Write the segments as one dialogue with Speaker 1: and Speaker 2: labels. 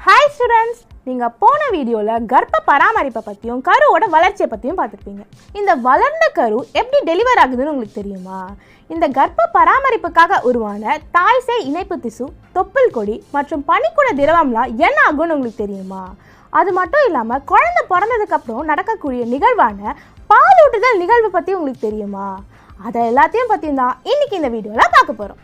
Speaker 1: Hi students, நீங்கள் போன வீடியோவில் கர்ப்ப பராமரிப்பை பற்றியும் கருவோட வளர்ச்சியை பற்றியும் பார்த்துருப்பீங்க. இந்த வளர்ந்த கரு எப்படி டெலிவர் ஆகுதுன்னு உங்களுக்கு தெரியுமா? இந்த கர்ப்ப பராமரிப்புக்காக உருவான தாய்சேய் இணைப்பு திசு, தொப்புள் கொடி மற்றும் பனிக்குட திரவம்லாம் என்ன ஆகும்னு உங்களுக்கு தெரியுமா? அது மட்டும் இல்லாமல் குழந்தை பிறந்ததுக்கப்புறம் நடக்கக்கூடிய நிகழ்வான பாலூட்டுதல் நிகழ்வு பற்றி உங்களுக்கு தெரியுமா? அதை எல்லாத்தையும் பற்றியும் தான் இன்னைக்கு இந்த வீடியோவில் பார்க்க போகிறோம்.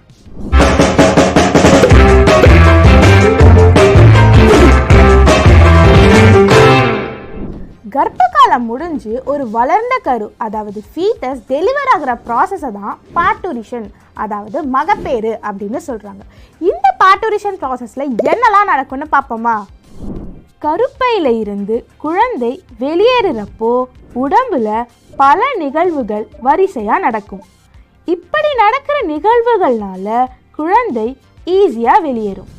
Speaker 1: கர்ப்ப காலம் முடிஞ்சு ஒரு வளர்ந்த கரு, அதாவது ஃபீட்டஸ் டெலிவர் ஆகிற ப்ராசஸை தான் பார்ட்டூரிஷன், அதாவது மகப்பேறு அப்படின்னு சொல்கிறாங்க. இந்த பார்ட்டூரிஷன் ப்ராசஸில் என்னெல்லாம் நடக்கும்னு பார்ப்போமா? கருப்பையில் இருந்து குழந்தை வெளியேறுறப்போ உடம்புல பல நிகழ்வுகள் வரிசையாக நடக்கும். இப்படி நடக்கிற நிகழ்வுகள்னால குழந்தை ஈஸியாக வெளியேறும்.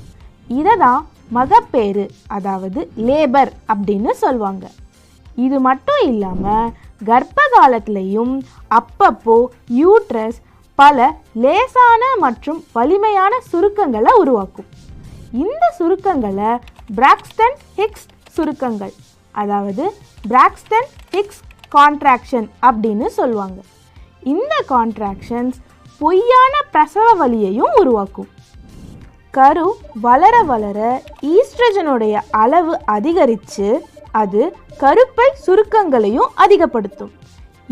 Speaker 1: இதை தான் மகப்பேறு, அதாவது லேபர் அப்படின்னு சொல்லுவாங்க. இது மட்டும் இல்லாமல் கர்ப்ப காலத்திலையும் அப்பப்போ யூட்ரஸ் பல லேசான மற்றும் வலிமையான சுருக்கங்களை உருவாக்கும். இந்த சுருக்கங்களை பிராக்ஸ்டன் ஹிக்ஸ் சுருக்கங்கள், அதாவது பிராக்ஸ்டன் ஹிக்ஸ் கான்ட்ராக்ஷன் அப்படின்னு சொல்லுவாங்க. இந்த கான்ட்ராக்ஷன்ஸ் பொய்யான பிரசவ வலியையும் உருவாக்கும். கரு வளர வளர ஈஸ்ட்ரஜனுடைய அளவு அதிகரித்து அது கருப்பை சுருக்கங்களையும் அதிகப்படுத்தும்.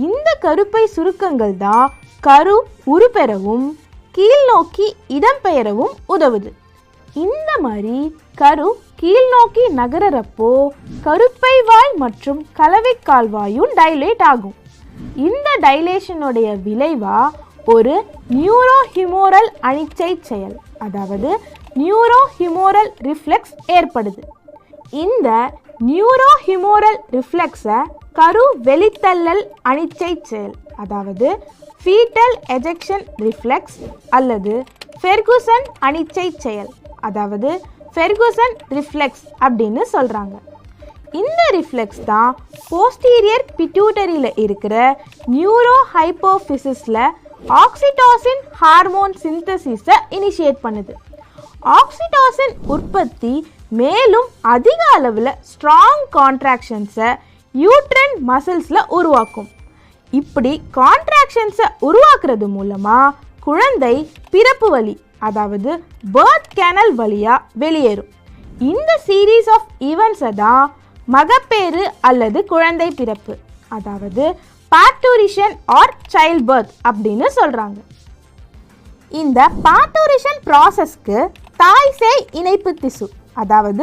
Speaker 1: இந்த கருப்பை சுருக்கங்கள் தான் கரு உருப்பெறவும் கீழ்நோக்கி இடம்பெயரவும் உதவுது. இந்த மாதிரி கரு கீழ்நோக்கி நகரப்போ கருப்பை வாய் மற்றும் கலவை கால்வாயும் டைலேட் ஆகும். இந்த டைலேஷனுடைய விளைவா ஒரு நியூரோஹிமோரல் அனிச்சை செயல், அதாவது நியூரோஹிமோரல் ரிஃப்ளெக்ஸ் ஏற்படுது. இந்த நியூரோஹிமோரல் ரிஃப்ளெக்ஸை கரு வெளித்தள்ளல் அனிச்சை செயல், அதாவது ஃபீட்டல் எஜெக்ஷன் ரிஃப்ளெக்ஸ் அல்லது ஃபெர்குசன் அனிச்சை செயல், அதாவது ஃபெர்குசன் ரிஃப்ளெக்ஸ் அப்படின்னு சொல்கிறாங்க. இந்த ரிஃப்ளெக்ஸ் தான் போஸ்டீரியர் பிட்யூட்டரியில் இருக்கிற நியூரோ ஹைப்போஃபிசிஸில் ஆக்சிடோசின் ஹார்மோன் சிந்தசிஸை இனிஷியேட் பண்ணுது. ஆக்சிடோசின் உற்பத்தி மேலும் அதிக அளவில் ஸ்ட்ராங் கான்ட்ராக்ஷன்ஸை யூட்ரன் மசில்ஸில் உருவாக்கும். இப்படி கான்ட்ராக்ஷன்ஸை உருவாக்குறது மூலமாக குழந்தை பிறப்பு வழி, அதாவது பர்த் கேனல் வழியாக வெளியேறும். இந்த சீரீஸ் ஆஃப் ஈவெண்ட்ஸை தான் மகப்பேறு அல்லது குழந்தை பிறப்பு, அதாவது பார்ட்டூரிஷன் ஆர் சைல்ட் பர்த் அப்படின்னு சொல்கிறாங்க. இந்த பார்ட்டூரிஷன் ப்ராசஸ்க்கு தாய்சேய் இணைப்பு திசு, அதாவது